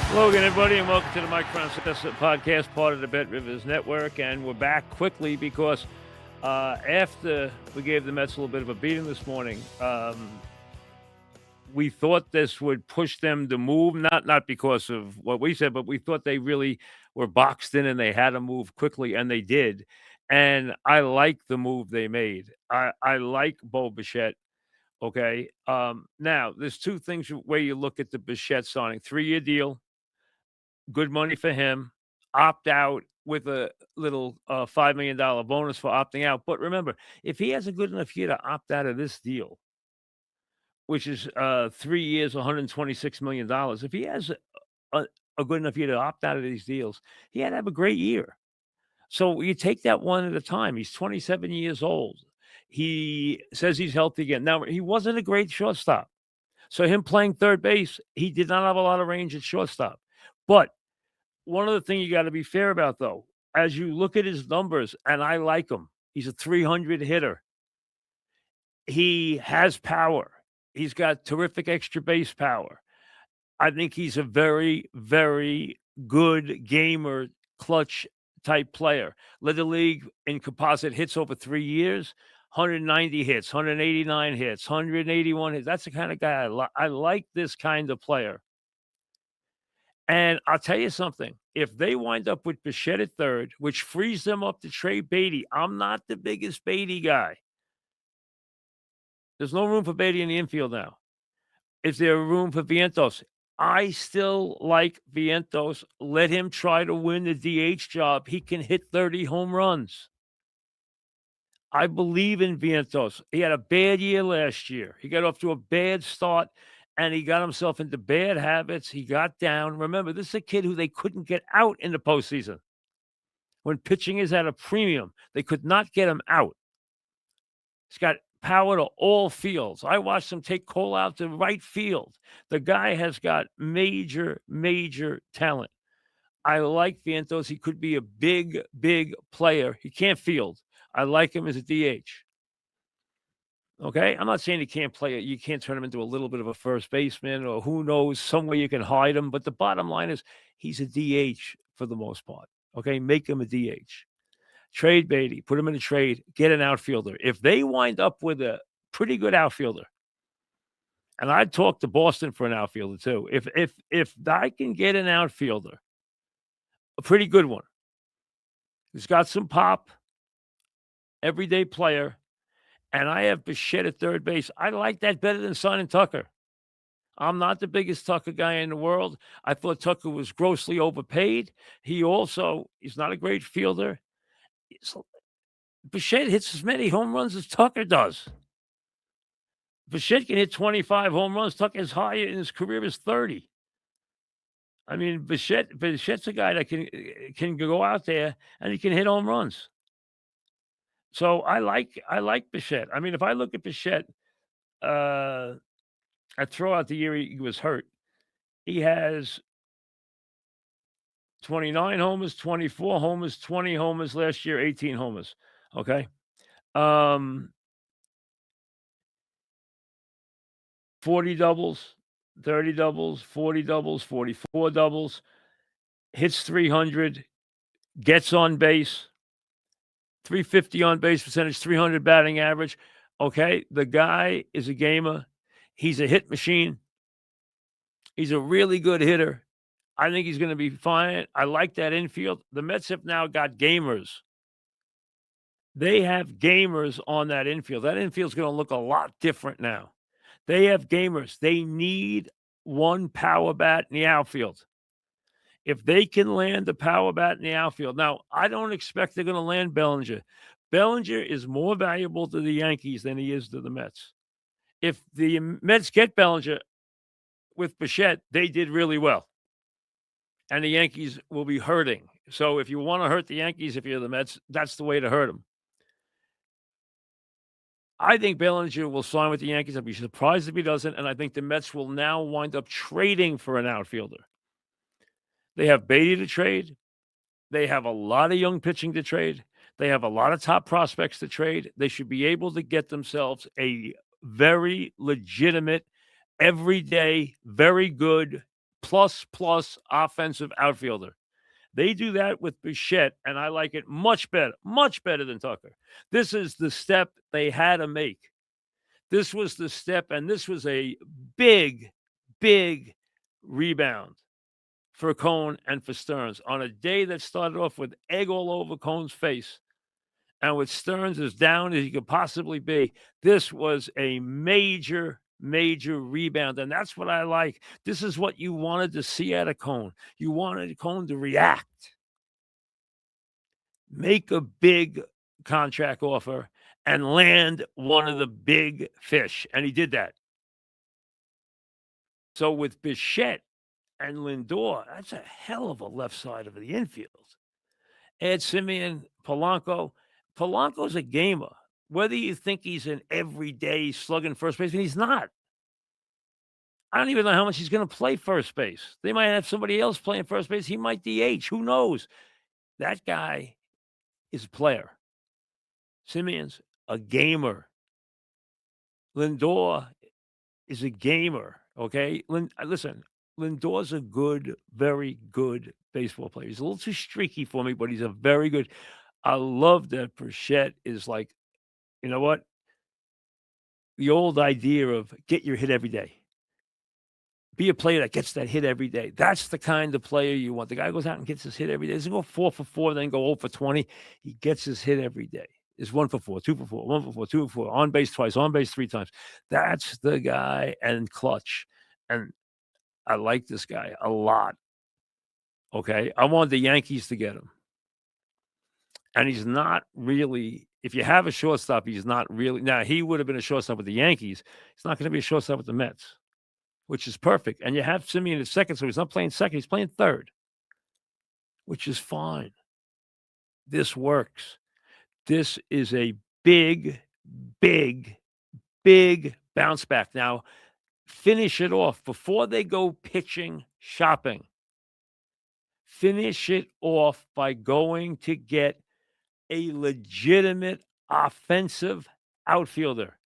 Hello again, everybody, and welcome to the Mike Francesa podcast, part of the Bet Rivers Network. And we're back quickly because after we gave the Mets a little bit of a beating this morning, we thought this would push them to move, not because of what we said, but we thought they really were boxed in and they had to move quickly, and they did. And I like the move they made. I like Bo Bichette. Okay. Now, there's two things where you look at the Bichette signing. 3-year deal, good money for him, opt out with a little $5 million bonus for opting out. But remember, if he has a good enough year to opt out of this deal, which is 3 years, $126 million, if he has a good enough year to opt out of these deals, he had to have a great year. So you take that one at a time. He's 27 years old. He says he's healthy again. Now, he wasn't a great shortstop. So him playing third base, he did not have a lot of range at shortstop. But one other thing you got to be fair about, though, as you look at his numbers, and I like him, he's a 300 hitter. He has power. He's got terrific extra base power. I think he's a very, very good gamer, clutch type player. Led the league in composite hits over 3 years, 190 hits, 189 hits, 181 hits. That's the kind of guy I like this kind of player. And I'll tell you something. If they wind up with Bichette at third, which frees them up to trade Beatty, I'm not the biggest Beatty guy. There's no room for Beatty in the infield now. Is there room for Vientos? I still like Vientos. Let him try to win the DH job. He can hit 30 home runs. I believe in Vientos. He had a bad year last year. He got off to a bad start, and he got himself into bad habits. He got down. Remember, this is a kid who they couldn't get out in the postseason. When pitching is at a premium, they could not get him out. He's got power to all fields. I watched him take Cole out to right field. The guy has got major, major talent. I like Vientos. He could be a big, big player. He can't field. I like him as a DH. Okay? I'm not saying he can't play. You can't turn him into a little bit of a first baseman, or who knows, some way you can hide him. But the bottom line is he's a DH for the most part. Okay? Make him a DH. Trade Beatty, put him in a trade, get an outfielder. If they wind up with a pretty good outfielder, and I'd talk to Boston for an outfielder too. If I can get an outfielder, a pretty good one, who's got some pop, everyday player, and I have Bichette at third base, I like that better than signing Tucker. I'm not the biggest Tucker guy in the world. I thought Tucker was grossly overpaid. He's not a great fielder. Bichette hits as many home runs as Tucker does. Bichette can hit 25 home runs. Tucker's high in his career is 30. I mean, Bichette's a guy that can go out there and he can hit home runs. So I like Bichette. I mean, if I look at Bichette, I throw out the year he was hurt. He has 29 homers, 24 homers, 20 homers last year, 18 homers. Okay. 40 doubles, 30 doubles, 40 doubles, 44 doubles, hits 300, gets on base, 350 on base percentage, 300 batting average. Okay. The guy is a gamer. He's a hit machine. He's a really good hitter. I think he's going to be fine. I like that infield. The Mets have now got gamers. They have gamers on that infield. That infield's going to look a lot different now. They have gamers. They need one power bat in the outfield. If they can land the power bat in the outfield. Now, I don't expect they're going to land Bellinger. Bellinger is more valuable to the Yankees than he is to the Mets. If the Mets get Bellinger with Bichette, they did really well. And the Yankees will be hurting. So if you want to hurt the Yankees, if you're the Mets, that's the way to hurt them. I think Bellinger will sign with the Yankees. I'd be surprised if he doesn't. And I think the Mets will now wind up trading for an outfielder. They have Beatty to trade. They have a lot of young pitching to trade. They have a lot of top prospects to trade. They should be able to get themselves a very legitimate, everyday, very good plus offensive outfielder. They do that with Bichette, and I like it much better than Tucker. This is the step they had to make. This was the step, and this was a big, big rebound for Cone and for Stearns on a day that started off with egg all over Cone's face. And with Stearns as down as he could possibly be, this was a major, major rebound. And that's what I like. This is what you wanted to see out of Cone. You wanted Cone to react, make a big contract offer, and land one of the big fish. And he did that. So with Bichette and Lindor, that's a hell of a left side of the infield. Ed Simeon, Polanco. Polanco's a gamer. Whether you think he's an everyday slugging first baseman, he's not. I don't even know how much he's going to play first base. They might have somebody else playing first base. He might DH. Who knows? That guy is a player. Simeon's a gamer. Lindor is a gamer. Okay, listen. Lindor's a good, very good baseball player. He's a little too streaky for me, but he's a very good. I love that Bichette is like, you know what? The old idea of get your hit every day. Be a player that gets that hit every day. That's the kind of player you want. The guy goes out and gets his hit every day. He doesn't go 4 for 4, then go 0 for 20. He gets his hit every day. It's 1 for 4, 2 for 4, 1 for 4, 2 for 4, on base twice, on base 3 times. That's the guy, and clutch. And I like this guy a lot. Okay. I want the Yankees to get him. And he's not really, if you have a shortstop, he's not really. Now, he would have been a shortstop with the Yankees. He's not going to be a shortstop with the Mets, which is perfect. And you have Simeon at second, so he's not playing second. He's playing third, which is fine. This works. This is a big, big, big bounce back. Now, finish it off before they go pitching shopping. Finish it off by going to get a legitimate offensive outfielder.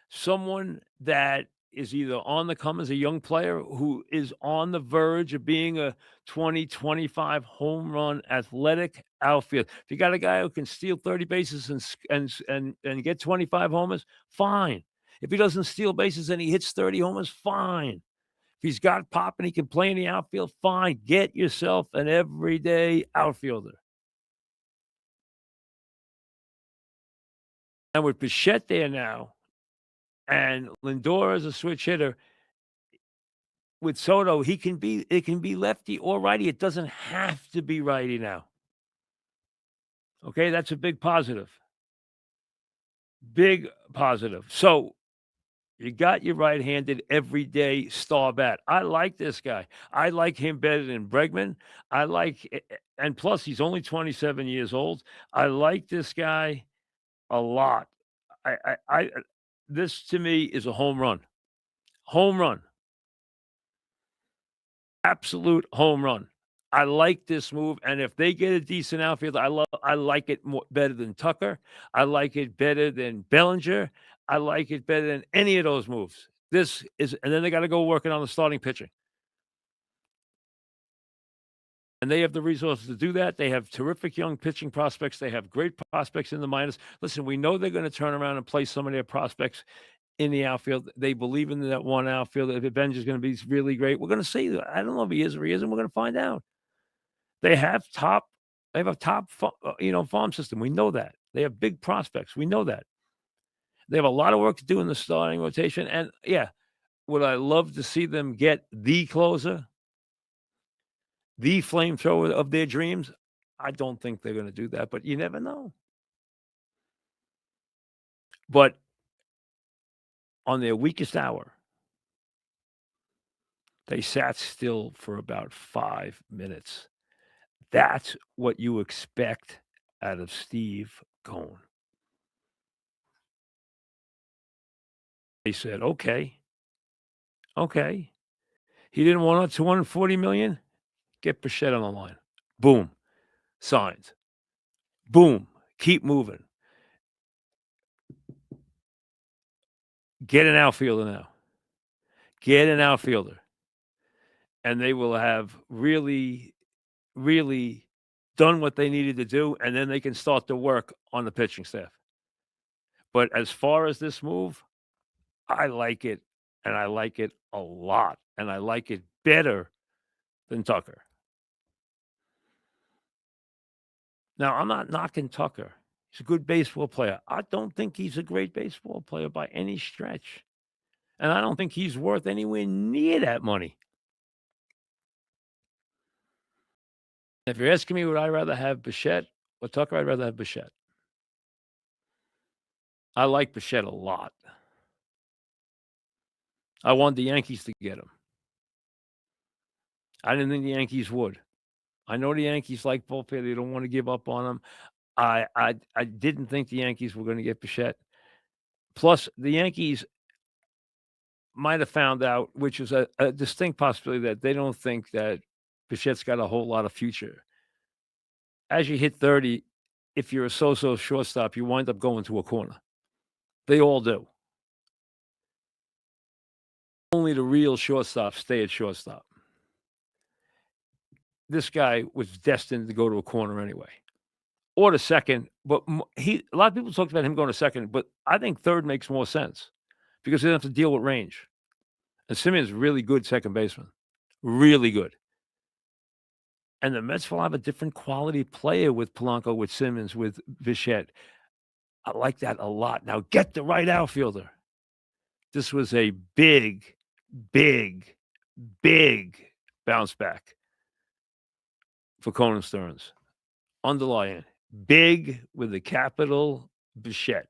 Someone that is either on the come as a young player who is on the verge of being a 20, 25 home run athletic outfield. If you got a guy who can steal 30 bases and get 25 homers, fine. If he doesn't steal bases and he hits 30 homers, fine. If he's got pop and he can play in the outfield, fine. Get yourself an everyday outfielder. And with Bichette there now, and Lindor as a switch hitter, with Soto, it can be lefty or righty. It doesn't have to be righty now. Okay, that's a big positive. Big positive. So you got your right-handed everyday star bat. I like this guy. I like him better than Bregman. And plus he's only 27 years old. I like this guy a lot. This to me is a home run. Home run. Absolute home run. I like this move, and if they get a decent outfielder, I like it better than Tucker. I like it better than Bellinger. I like it better than any of those moves. And then they got to go working on the starting pitching. And they have the resources to do that. They have terrific young pitching prospects. They have great prospects in the minors. Listen, we know they're going to turn around and play some of their prospects in the outfield. They believe in that one outfield. If Benj is going to be really great, we're going to see. I don't know if he is or he isn't. We're going to find out. They have a top farm system. We know that. They have big prospects. We know that. They have a lot of work to do in the starting rotation. And yeah, would I love to see them get the closer, the flamethrower of their dreams? I don't think they're going to do that, but you never know. But on their weakest hour, they sat still for about 5 minutes. That's what you expect out of Steve Cohen. They said, okay. He didn't want $240 million. Get Bichette on the line. Boom. Signed. Boom. Keep moving. Get an outfielder now. Get an outfielder. and they will have really, really done what they needed to do, and then they can start to work on the pitching staff. But as far as this move, I like it, and I like it a lot, and I like it better than Tucker. Now, I'm not knocking Tucker. He's a good baseball player. I don't think he's a great baseball player by any stretch, and I don't think he's worth anywhere near that money. If you're asking me, would I rather have Bichette or Tucker, I'd rather have Bichette. I like Bichette a lot. I want the Yankees to get him. I didn't think the Yankees would. I know the Yankees like Volpe. They don't want to give up on him. I didn't think the Yankees were going to get Bichette. Plus, the Yankees might have found out, which is a distinct possibility, that they don't think that Bichette's got a whole lot of future. As you hit 30, if you're a so-so shortstop, you wind up going to a corner. They all do. Only the real shortstops stay at shortstop. This guy was destined to go to a corner anyway, or to second. But a lot of people talked about him going to second, but I think third makes more sense because they don't have to deal with range. And Simeon's really good second baseman, really good. And the Mets will have a different quality player with Polanco, with Simmons, with Bichette. I like that a lot. Now get the right outfielder. This was a big, big, big bounce back for Conan Stearns. Underlying big with a capital Bichette.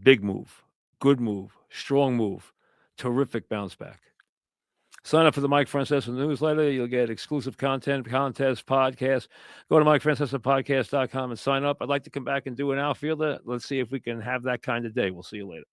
Big move, good move, strong move, terrific bounce back. Sign up for the Mike Francesa newsletter. You'll get exclusive content, contests, podcasts. Go to MikeFrancesa'Podcast.com and sign up. I'd like to come back and do an outfielder. Let's see if we can have that kind of day. We'll see you later.